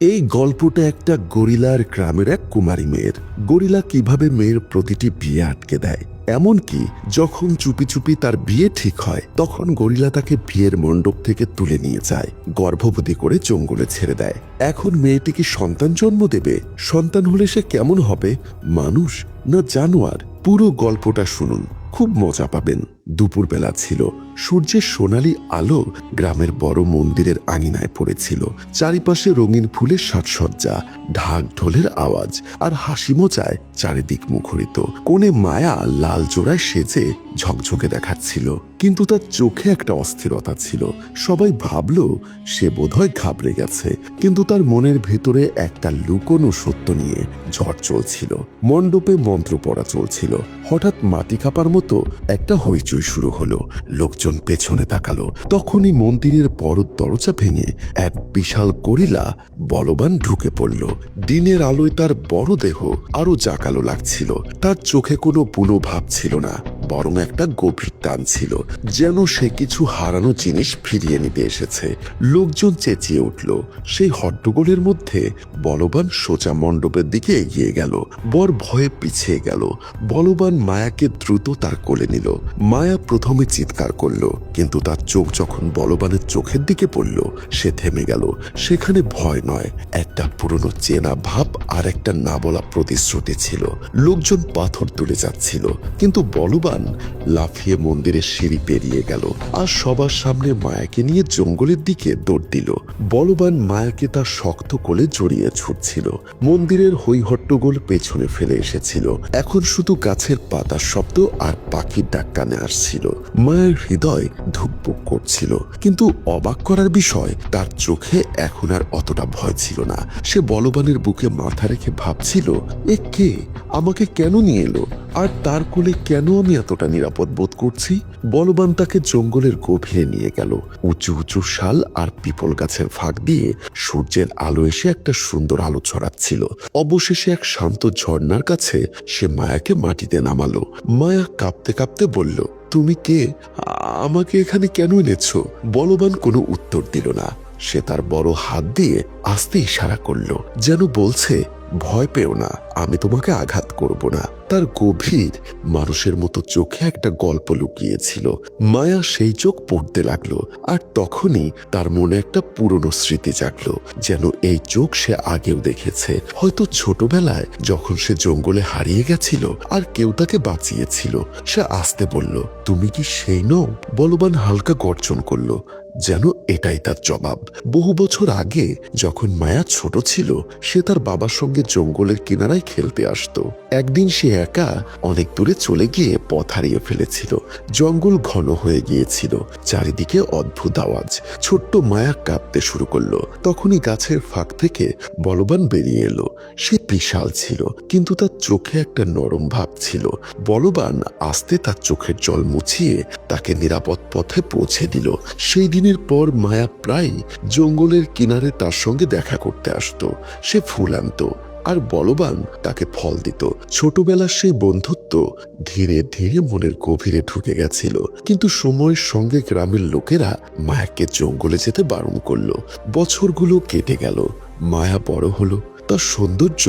এই গল্পটা একটা গরিলার গ্রামের এক কুমারী মেয়ের। গরিলা কিভাবে মেয়ের প্রতিটি বিয়ে আটকে দেয়, এমনকি যখন চুপি চুপি তার বিয়ে ঠিক হয় তখন গরিলা তাকে বিয়ের মণ্ডপ থেকে তুলে নিয়ে যায়, গর্ভবতী করে জঙ্গলে ছেড়ে দেয়। এখন মেয়েটি কি সন্তান জন্ম দেবে? সন্তান হলে সে কেমন হবে, মানুষ না জানোয়ার? পুরো গল্পটা শুনুন, খুব মজা পাবেন। দুপুরবেলা ছিল, সূর্যের সোনালি আলো গ্রামের বড় মন্দিরের আঙিনায় পড়েছিল। চারিপাশে রঙিন ফুলের সাজসজ্জা, ঢাক ঢোলের আওয়াজ আর হাসি মজায় চারিদিক মুখরিত। কোণে মায়া লাল জোড়ায় সেজে ঝকঝকে দেখাচ্ছিল, কিন্তু তার চোখে একটা অস্থিরতা ছিল। সবাই ভাবল সে বোধহয় ঘাবড়ে গেছে, কিন্তু তার মনের ভেতরে একটা লুকোনো সত্য নিয়ে ঝড় চলছিল। মণ্ডপে মন্ত্র পড়া চলছিল। হঠাৎ মাটি কাঁপার মতো একটা হইচই শুরু হলো। লোকজন পেছনে তাকালো। তখনই মন্দিরের বড় দরজা ভেঙে এক বিশাল গরিলা বলবান ঢুকে পড়ল। দিনের আলোয় তার বড় দেহ আরো জাকালো লাগছিল। তার চোখে কোনো বুনো ভাব ছিল না, বরং একটা গভীর টান ছিল, যেন সে কিছু হারানো জিনিস ফিরিয়ে নিতে এসেছে। লোকজন চেঁচিয়ে উঠল। সেই হট্টগোলের মধ্যে বলবান সোজা মণ্ডপের দিকে এগিয়ে গেল। বর ভয়ে পিছিয়ে গেল। বলবান মায়াকে দ্রুত তার কোলে নিল। মায়া প্রথমে চিৎকার করল, কিন্তু তার চোখ যখন বলবানের চোখের দিকে পড়ল সে থেমে গেল। সেখানে ভয় নয়, একটা পুরনো চেনা ভাব আর একটা না বলা প্রতিশ্রুতি ছিল। লোকজন পাথর তুলে যাচ্ছিল, কিন্তু বলবান লাফিয়ে মন্দিরের সিঁড়ি পেরিয়ে গেল আর সবার সামনে মায়াকে নিয়ে জঙ্গলের দিকে দৌড় দিল। বলবান মায়াকে তার শক্ত কোলে জড়িয়ে ছুটছিল। মন্দিরের হইহট্টগোল পেছনে ফেলে এসেছিল। এখন শুধু গাছের পাতার শব্দ আর পাখির ডাক কানে আসছিল। মায়ের হৃদয় ধুকপুক করছিল, কিন্তু অবাক করার বিষয় তার চোখে এখন আর অতটা ভয় ছিল না। সে বলবানের বুকে মাথা রেখে ভাবছিল, এ কে, আমাকে কেন নিয়ে এলো, আর তার কোলে কেন আমি এতটা নিরাপদ বোধ করছি? বলবান তাকে জঙ্গলের গভীরে নিয়ে গেল। উঁচু উঁচু শাল আর পিপল গাছের ফাঁক দিয়ে সূর্যের আলো এসে একটা সুন্দর আলো ছড়াচ্ছিল। অবশেষে এক শান্ত ঝর্ণার কাছে সে মায়াকে মাটিতে নামালো। মায়া কাঁপতে কাঁপতে বলল, তুমি কে? আমাকে এখানে কেন এনেছো? বলবান কোনো উত্তর দিল না। সে তার বড় হাত দিয়ে আস্তে ইশারা করল, যেন বলছে, ভয় পেও না, আমি তোমাকে আঘাত করব না। তার গভীর মানুষের মতো চোখে একটা গল্প লুকিয়েছিল। মায়া সেই চোখ পড়তে লাগলো, আর তখনই তার মনে একটা পুরনো স্মৃতি জাগলো, যেন এই চোখ সে আগেও দেখেছে। হয়তো ছোটবেলায় যখন সে জঙ্গলে হারিয়ে গেছিল আর কেউ তাকে বাঁচিয়েছিল। সে আস্তে বলল, তুমি কি সেই নও? বলবান হালকা গর্জন করলো, যেন এটাই তার জবাব। বহু বছর আগে যখন মায়া ছোট ছিল, সে তার বাবার সঙ্গে জঙ্গলের কিনারায় খেলতে আসতো। একদিন সে একা অনেক দূরে চলে গিয়ে পথ হারিয়ে ফেলেছিল। জঙ্গল ঘন হয়ে গিয়েছিল, চারিদিকে অদ্ভুত আওয়াজ। ছোট্ট মায়া কাঁপতে শুরু করলো। তখনই গাছের ফাঁক থেকে বলবান বেরিয়ে এলো। সে বিশাল ছিল, কিন্তু তার চোখে একটা নরম ভাব ছিল। বলবান আস্তে তার চোখের জল মুছিয়ে তাকে নিরাপদ পথে পৌঁছে দিল। সেই দিনের পর মায়া প্রায় জঙ্গলের কিনারে তার সঙ্গে দেখা করতে আসতো। সে ফুল আনতো আর বলবান তাকে ফল দিত। ছোটবেলার সেই বন্ধুত্ব ধীরে ধীরে মনের গভীরে ঢুকে গেছিল, কিন্তু সময়ের সঙ্গে গ্রামের লোকেরা মায়াকে জঙ্গলে যেতে বারণ করলো। বছরগুলো কেটে গেল, মায়া বড় হলো। তার সৌন্দর্য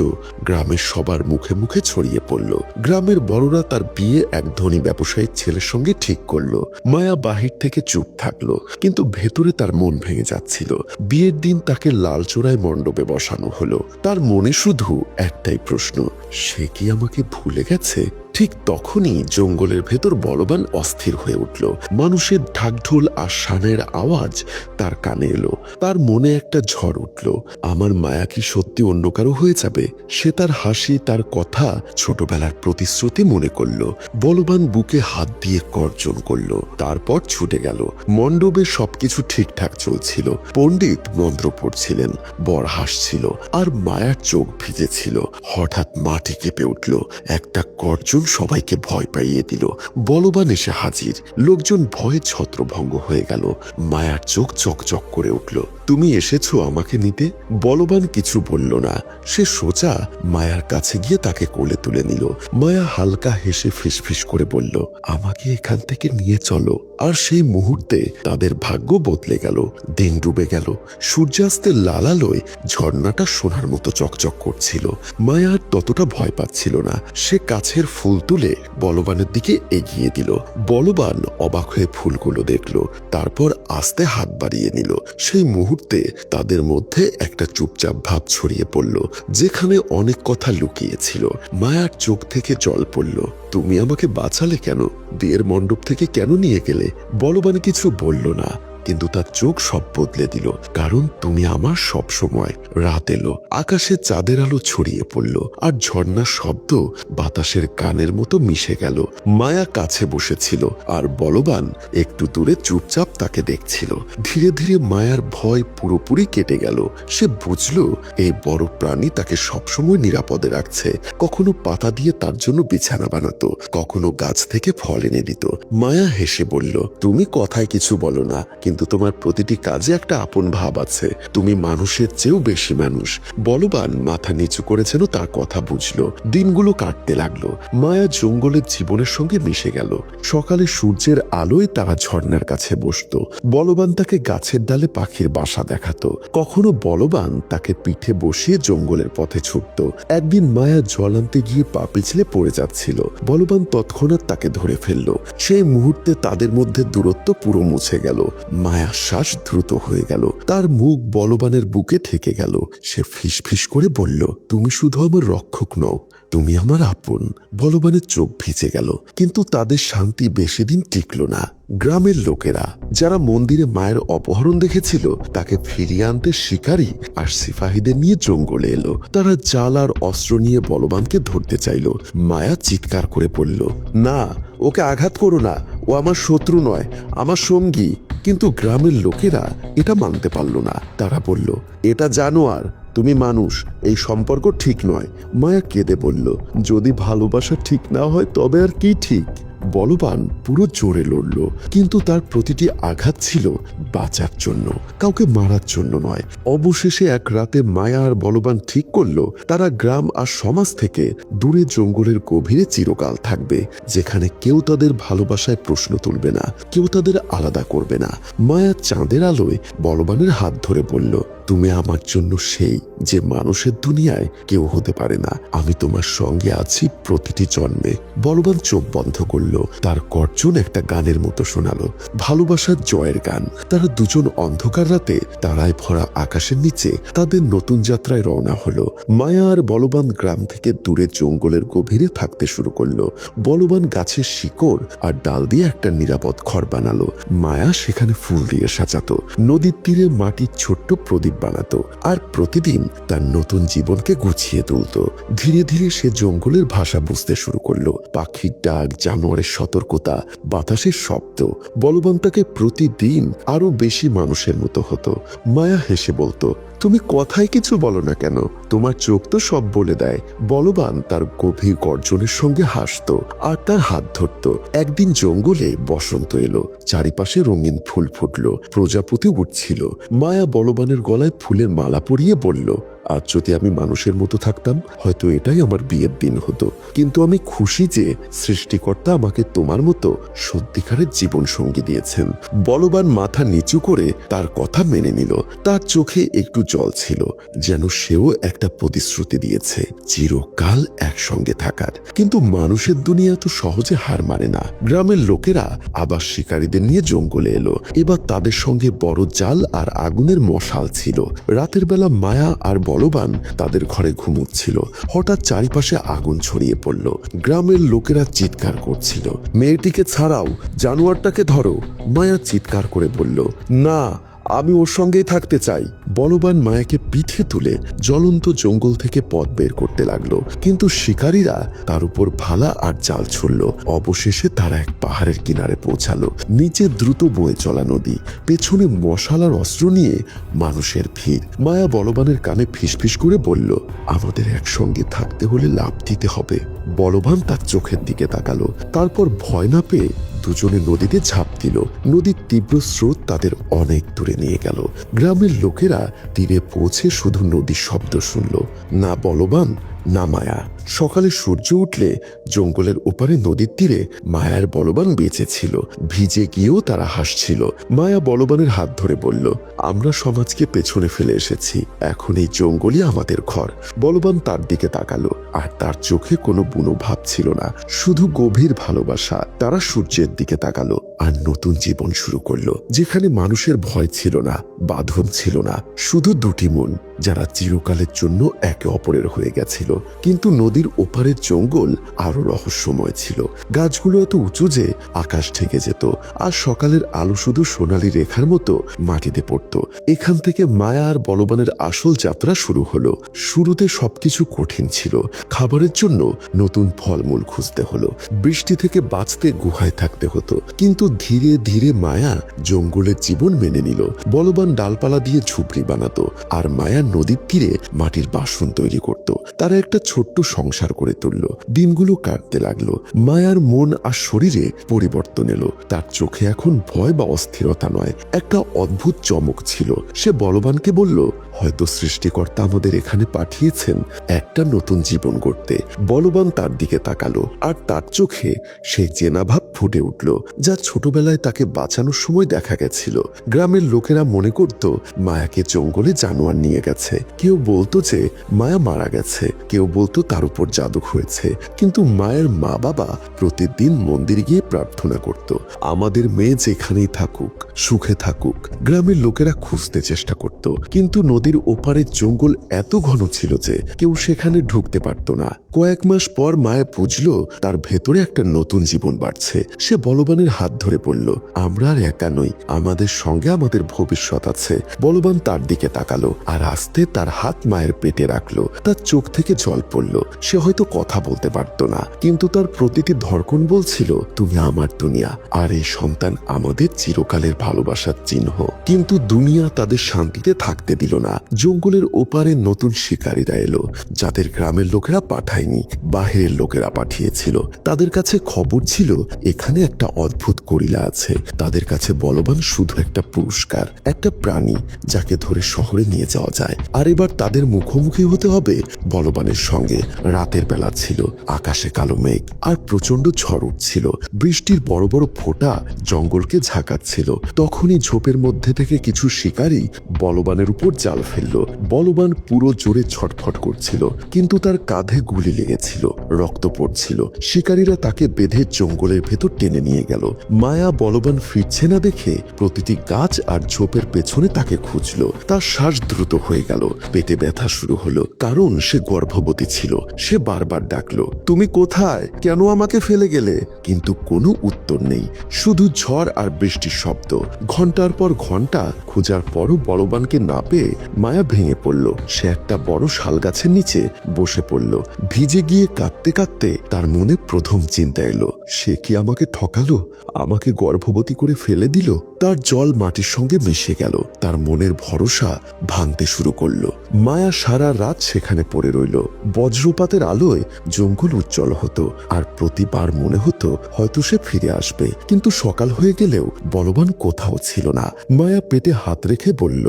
গ্রামের সবার মুখে মুখে ছড়িয়ে পড়ল। গ্রামের বড়রা তার বিয়ে এক ধনী ব্যবসায়ীর ছেলের সঙ্গে ঠিক করলো। মায়া বাহির থেকে চুপ থাকলো, কিন্তু ভেতরে তার মন ভেঙে যাচ্ছিল। বিয়ের দিন তাকে লাল চূড়ায় মণ্ডপে বসানো হলো। তার মনে শুধু একটাই প্রশ্ন, সে কি আমাকে ভুলে গেছে? ঠিক তখনই জঙ্গলের ভেতর বলবান অস্থির হয়ে উঠল। মানুষের ঢাকঢোল আর শানের আওয়াজ তার কানে এলো। তার মনে একটা ঝড় উঠল। আমার মায়া কি সত্যি অন্য কারো হয়ে যাবে? সে তার হাসি, তার কথা, ছোটবেলার প্রতিশ্রুতি মনে করল। বলবান বুকে হাত দিয়ে গর্জন করল, তারপর ছুটে গেল। মণ্ডপে সবকিছু ঠিকঠাক চলছিল। পণ্ডিত মন্ত্র পড়ছিলেন, বর হাসছিল, আর মায়ার চোখ ভিজেছিল। হঠাৎ মাটি কেঁপে উঠল। একটা গর্জন সবাইকে ভয় পাইয়ে দিল। বলবান এসে হাজির। লোকজন ভয়ে ছত্রভঙ্গ হয়ে গেল। মায়ার চোখ চকচক করে উঠল। তুমি এসেছো আমাকে নিতে? বলবান কিছু বলল না। সে সোজা মায়ার কাছে গিয়ে তাকে কোলে তুলে নিল। মায়া হালকা হেসে ফিসফিস করে বলল, আমাকে এখান থেকে নিয়ে চলো। আর সেই মুহূর্তে তাদের ভাগ্য বদলে গেল। দিন ডুবে গেল। সূর্যাস্তের লালালয় ঝর্ণাটা সোনার মতো চকচক করছিল। মায়া আর ততটা ভয় পাচ্ছিল না। সে কাছের ফুল তুলে বলবানের দিকে এগিয়ে দিল। বলবান অবাক হয়ে ফুলগুলো দেখল, তারপর আস্তে হাত বাড়িয়ে নিল। সেই মুহূর্তে তাদের মধ্যে একটা চুপচাপ ভাব ছড়িয়ে পড়ল, যেখানে অনেক কথা লুকিয়েছিল। মায়ার চোখ থেকে জল পড়ল। তুমি আমাকে বাঁচালে কেন? বিয়ের মণ্ডপ থেকে কেন নিয়ে গেলে? বলবান কিছু বলল না, কিন্তু তার চোখ সব বদলে দিল। কারণ তুমি আমার সব সময়। রাত এলো, আকাশে চাঁদের আলো ছড়িয়ে পড়ল, আর ঝর্ণার শব্দ বাতাসের গানের মতো মিশে গেল। মায়া কাছে বসেছিল, আর বলবান একটু দূরে চুপচাপ তাকে দেখছিল। ধীরে ধীরে মায়ার ভয় পুরোপুরি কেটে গেল। সে বুঝল এই বড় প্রাণী তাকে সবসময় নিরাপদে রাখছে। কখনো পাতা দিয়ে তার জন্য বিছানা বানাতো, কখনো গাছ থেকে ফল এনে দিত। মায়া হেসে বলল, তুমি কথায় কিছু বলো না, কিন্তু তোমার প্রতিটি কাজে একটা আপন ভাব আছে। তুমি মানুষের চেয়েও বেশি মানুষ। বলবান মাথা নিচু করেছেন, তার কথা বুঝলো। দিনগুলো কাটতে লাগলো। মায়া জঙ্গলের জীবনের সঙ্গে মিশে গেল। সকালে সূর্যের আলোয় তারা ঝর্ণার কাছে বসতো। বলবান তাকে গাছের ডালে পাখির বাসা দেখাতো। কখনো বলবান তাকে পিঠে বসিয়ে জঙ্গলের পথে ছুটতো। একদিন মায়া জল আনতে গিয়ে পা পিছলে পড়ে যাচ্ছিল। বলবান তৎক্ষণাৎ তাকে ধরে ফেললো। সেই মুহূর্তে তাদের মধ্যে দূরত্ব পুরো মুছে গেল। মায়ার শ্বাস দ্রুত হয়ে গেল। তার মুখ বলবানের বুকে ঠেকে গেল। সে ফিসফিস করে বলল, তুমি শুধু আমার রক্ষক নও, তুমি আমার আপন। বলবানের চোখ ভিজে গেল, কিন্তু তাদের শান্তি বেশি দিন টিকল না। গ্রামের লোকেরা যারা মন্দিরে মায়ের অপহরণ দেখেছিল, তাকে ফিরিয়ে আনতে শিকারী আর সিপাহীদের নিয়ে জঙ্গলে এলো। তারা জাল আর অস্ত্র নিয়ে বলবানকে ধরতে চাইল। মায়া চিৎকার করে বলল, না, ওকে আঘাত করো না, ও আমার শত্রু নয়, আমার সঙ্গী। কিন্তু গ্রামের লোকেরা এটা মানতে পারল না। তারা বলল, এটা জানোয়ার, তুমি মানুষ, এই সম্পর্ক ঠিক নয়। মায়া কেঁদে বলল, যদি ভালোবাসা ঠিক না হয় তবে আর কি ঠিক? বলবান পুরো জোরে লড়ল, কিন্তু তার প্রতিটি আঘাত ছিল বাঁচার জন্য, কাউকে মারার জন্য নয়। অবশেষে এক রাতে মায়া আর বলবান ঠিক করলো তারা গ্রাম আর সমাজ থেকে দূরে জঙ্গলের গভীরে চিরকাল থাকবে, যেখানে কেউ তাদের ভালোবাসায় প্রশ্ন তুলবে না, কেউ তাদের আলাদা করবে না। মায়া চাঁদের আলোয় বলবানের হাত ধরে বলল, তুমি আমার জন্য সেই যে মানুষের দুনিয়ায় কেউ হতে পারে না। আমি তোমার সঙ্গে আছি প্রতিটি জন্মে। বলবান চোখ বন্ধ করল। তার গর্জন একটা গানের মতো শোনালো, ভালোবাসার জয়ের গান। তারা দুজন অন্ধকার রাতে তারায় ভরা আকাশের নিচে তাদের নতুন যাত্রায় রওনা হলো। মায়া আর বলবান গ্রাম থেকে দূরে জঙ্গলের গভীরে থাকতে শুরু করলো। বলবান গাছের শিকড় আর ডাল দিয়ে একটা নিরাপদ ঘর বানালো। মায়া সেখানে ফুল দিয়ে সাজাতো, নদীর তীরে মাটির ছোট্ট প্রদীপ বানাতো, আর প্রতিদিন তার নতুন জীবনকে গুছিয়ে তুলতো। ধীরে ধীরে সে জঙ্গলের ভাষা বুঝতে শুরু করলো, পাখির ডাক, জানোয়ারের সতর্কতা, বাতাসের শব্দ। বলবান তাকে প্রতিদিন আরো বেশি মানুষের মতো হতো। মায়া হেসে বলতো, তুমি কথায় কিছু বলো না কেন? তোমার চোখ তো সব বলে দেয়। বলবান তার গভীর গর্জনের সঙ্গে হাসতো আর তার হাত ধরতো। একদিন জঙ্গলে বসন্ত এলো, চারিপাশে রঙিন ফুল ফুটলো, প্রজাপতি উঠছিল। মায়া বলবানের গলায় ফুলের মালা পরিয়ে বলল, আজ যদি আমি মানুষের মতো থাকতাম, হয়তো এটাই আমার বিয়ের দিন হতো। কিন্তু আমি খুশি যে সৃষ্টিকর্তা আমাকে তোমার মতো সত্যিকারের জীবন সঙ্গী দিয়েছেন। বলবান মাথা নিচু করে তার কথা মেনে নিল। তার চোখে একটু জল ছিল, যেন সেও একটা প্রতিশ্রুতি দিয়েছে চিরকাল একসঙ্গে থাকার। কিন্তু মানুষের দুনিয়া তো সহজে হার মানে না। গ্রামের লোকেরা আবার শিকারীদের নিয়ে জঙ্গলে এলো। এবার তাদের সঙ্গে বড় জাল আর আগুনের মশাল ছিল। রাতের বেলা মায়া আর বলবান তাদের ঘরে ঘুমুচ্ছিল। হঠাৎ চারিপাশে আগুন ছড়িয়ে পড়ল। গ্রামের লোকেরা চিৎকার করছিল, মেয়েটিকে ছাড়াও, জানোয়ারটাকে ধরো। মায়া চিৎকার করে বলল, না, আমি ওর সঙ্গেই থাকতে চাই। বলবান মায়াকে পিঠে তুলে জ্বলন্ত জঙ্গল থেকে পথ বের করতে লাগলো, কিন্তু শিকারীরা তার উপর ভালা আর জাল ছুড়ল। অবশেষে তারা এক পাহাড়ের কিনারে পৌঁছালো। নিচে দ্রুত বয়ে চলা নদী, পেছনে মশাল আর অস্ত্র নিয়ে মানুষের ভিড়। মায়া বলবানের কানে ফিসফিস করে বলল, আমাদের একসঙ্গে থাকতে হলে লাভ দিতে হবে। বলবান তার চোখের দিকে তাকালো, তারপর ভয় না পেয়ে দুজনে নদীতে ঝাঁপ দিল। নদীর তীব্র স্রোত তাদের অনেক দূরে নিয়ে গেল। গ্রামের লোকেরা তীরে পৌঁছে শুধু নদীর শব্দ শুনল, না বলবান না মায়া। সকালে সূর্য উঠলে জঙ্গলের ওপারে নদীর তীরে মায়ার বলবান বেঁচে ছিল। ভিজে গিয়েও তারা হাসছিল। মায়া বলবানের হাত ধরে বলল, আমরা সমাজকে পেছনে ফেলে এসেছি, এখন এই জঙ্গলই আমাদের ঘর। বলবান তার দিকে তাকালো, আর তার চোখে কোনো বুনো ভাব ছিল না, শুধু গভীর ভালোবাসা। তারা সূর্যের দিকে তাকালো আর নতুন জীবন শুরু করলো, যেখানে মানুষের ভয় ছিল না, বাঁধন ছিল না, শুধু দুটি মন যারা চিরকালের জন্য একে অপরের হয়ে গেছিল। কিন্তু নদীর ওপারের জঙ্গল আরো রহস্যময় ছিল। গাছগুলো এত উঁচু যে আকাশ ঢেকে যেত, আর সকালের আলো শুধু সোনালী রেখার মতো মাটিতে পড়ত। এখান থেকে মায়া আর বলবানের আসল যাত্রা শুরু হলো। শুরুতে সবকিছু কঠিন ছিল। খাবারের জন্য নতুন ফলমূল খুঁজতে হলো, বৃষ্টি থেকে বাঁচতে গুহায় থাকতে হতো। কিন্তু ধীরে ধীরে মায়া জঙ্গলের জীবন মেনে নিল। বলবান ডালপালা দিয়ে ঝুপড়ি বানাতো, আর মায়া নদীর তীরে মাটির বাসন তৈরি করত। তারা একটা ছোট্ট সংসার করে তুলল। দিনগুলো কাটতে লাগলো। মায়ার মন আর শরীরে পরিবর্তন এলো। তার চোখে এখন ভয় বা অস্থিরতা নয়, একটা অদ্ভুত চমক ছিল। সে বলবানকে বলল, হয়তো সৃষ্টিকর্তা আমাদের এখানে পাঠিয়েছেন একটা নতুন জীবন গড়তে। বলবান তার দিকে তাকালো, আর তার চোখে সেই চেনা ভাব ফুটে উঠল, যা ছোটবেলায় তাকে বাঁচানোর সময় দেখা গেছিল। গ্রামের লোকেরা মনে করত মায়াকে জঙ্গলে জানোয়ার নিয়ে গেছে। কেউ বলতো যে মায়া মারা গেছে, কেউ বলতো তার উপর জাদু হয়েছে। কিন্তু মায়ের মা বাবা প্রতিদিন মন্দিরে গিয়ে প্রার্থনা করত, আমাদের মেয়ে যেখানেই থাকুক, সুখে থাকুক। গ্রামের লোকেরা খুঁজতে চেষ্টা করত, কিন্তু নদীর ওপারের জঙ্গল এত ঘন ছিল যে কেউ সেখানে ঢুকতে পারত না। কয়েক মাস পর মায়া বুঝলো তার ভেতরে একটা নতুন জীবন বাড়ছে। সে বলবানের হাত ধরে বলল, আমরা আর একা নই, আমাদের সঙ্গে আমাদের ভবিষ্যৎ আছে। বলবান তার দিকে তাকালো, আর আস্তে তার হাত মায়ের পেটে রাখলো। তার চোখ থেকে জল পড়ল। সে হয়তো কথা বলতে পারত না, কিন্তু তার প্রতিটি ধড়কন বলছিল, তুমি আমার দুনিয়া, আর এই সন্তান আমাদের চিরকালের ভালোবাসার চিহ্ন। কিন্তু দুনিয়া তাদের শান্তিতে থাকতে দিল না। জঙ্গলের ওপারে নতুন শিকারীরা এলো, যাদের গ্রামের লোকেরা পাঠায়নি, বাহিরের লোকেরা পাঠিয়েছিল। তাদের কাছে খবর ছিল এখানে একটা অদ্ভুত গরিলা আছে। তাদের কাছে বলবান শুধু একটা পুরস্কার, একটা প্রাণী যাকে ধরে শহরে নিয়ে যাওয়া যায়। আর এবার তাদের মুখোমুখি হতে হবে বলবানের সঙ্গে। রাতের বেলা ছিল, আকাশে কালো মেঘ আর প্রচন্ড ঝড় উঠছিল। বৃষ্টির বড় বড় ফোঁটা জঙ্গলকে ঝাঁকাচ্ছিল। তখনই ঝোপের মধ্যে থেকে কিছু শিকারী বলবানের উপর জাল ফেললো। বলবান পুরো জোরে ছটফট করছিল, কিন্তু তার কাঁধে গুলি লেগেছিল, রক্ত পড়ছিল। শিকারীরা তাকে বেঁধে জঙ্গলের ভেতর টেনে নিয়ে গেল। মায়া বলবান ফিরছে না দেখে প্রতিটি গাছ আর ঝোপের পেছনে তাকে খুঁজলো। তার শ্বাস দ্রুত হয়ে গেল, পেটে ব্যথা শুরু হলো, কারণ সে গর্ভবতী ছিল। সে বারবার ডাকলো, তুমি কোথায়, কেন আমাকে ফেলে গেলে? কিন্তু কোনো উত্তর নেই, শুধু ঝড় আর বৃষ্টির শব্দ। ঘন্টার পর ঘন্টা খোঁজার পরও বলবানকে না পেয়ে মায়া ভেঙে পড়ল। সে একটা বড় শাল গাছের নিচে বসে পড়ল। ভিজে গিয়ে কাঁদতে কাঁদতে তার মনে প্রথম চিন্তা এলো, সে কি আমাকে ঠকালো, আমাকে গর্ভবতী করে ফেলে দিল? তার জল মাটির সঙ্গে মিশে গেল। তার মনের ভরসা ভাঙতে শুরু করলো। মায়া সারা রাত সেখানে পড়ে রইল। বজ্রপাতের আলোয় জঙ্গল উজ্জ্বল হতো, আর প্রতিবার মনে হতো হয়তো সে ফিরে আসবে। কিন্তু সকাল হয়ে গেলেও বলবান কোথাও ছিল না। মায়া পেটে হাত রেখে বলল,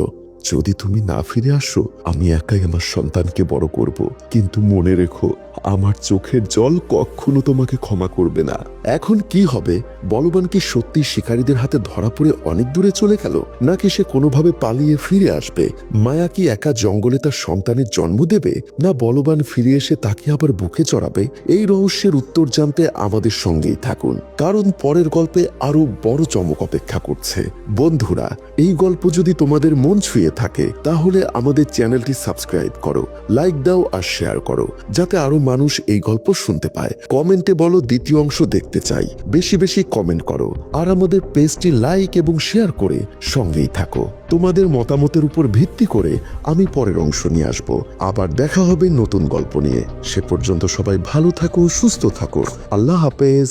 যদি তুমি না ফিরে আসো, আমি একাই আমার সন্তানকে বড় করব। কিন্তু মনে রেখো, আমার চোখের জল কখনো তোমাকে ক্ষমা করবে না। এখন কি হবে? বলবান কি সত্যি শিকারীদের হাতে ধরা পড়ে অনেক দূরে চলে গেল, নাকি সে কোনোভাবে পালিয়ে ফিরে আসবে? মায়া কি একা জঙ্গলে তার সন্তানের জন্ম দেবে, না বলবান ফিরে এসে তাকে আবার বুকে চড়াবে? এই রহস্যের উত্তর জানতে আমাদের সঙ্গেই থাকুন, কারণ পরের গল্পে আরো বড় চমক অপেক্ষা করছে। বন্ধুরা, এই গল্প যদি তোমাদের মন ছুঁয়ে দিয়ে থাকে তাহলে আমাদের চ্যানেলটি সাবস্ক্রাইব করো, লাইক দাও আর শেয়ার করো, যাতে আরো মানুষ এই গল্প শুনতে পায়। কমেন্টে বলো দ্বিতীয় অংশ দেখতে চাই, বেশি বেশি কমেন্ট করো আর আমাদের পেজটি লাইক এবং শেয়ার করে সঙ্গেই থাকো। তোমাদের মতামতের উপর ভিত্তি করে আমি পরের অংশ নিয়ে আসবো। আবার দেখা হবে নতুন গল্প নিয়ে। সে পর্যন্ত সবাই ভালো থাকো, সুস্থ থাকো। আল্লাহ হাফেজ।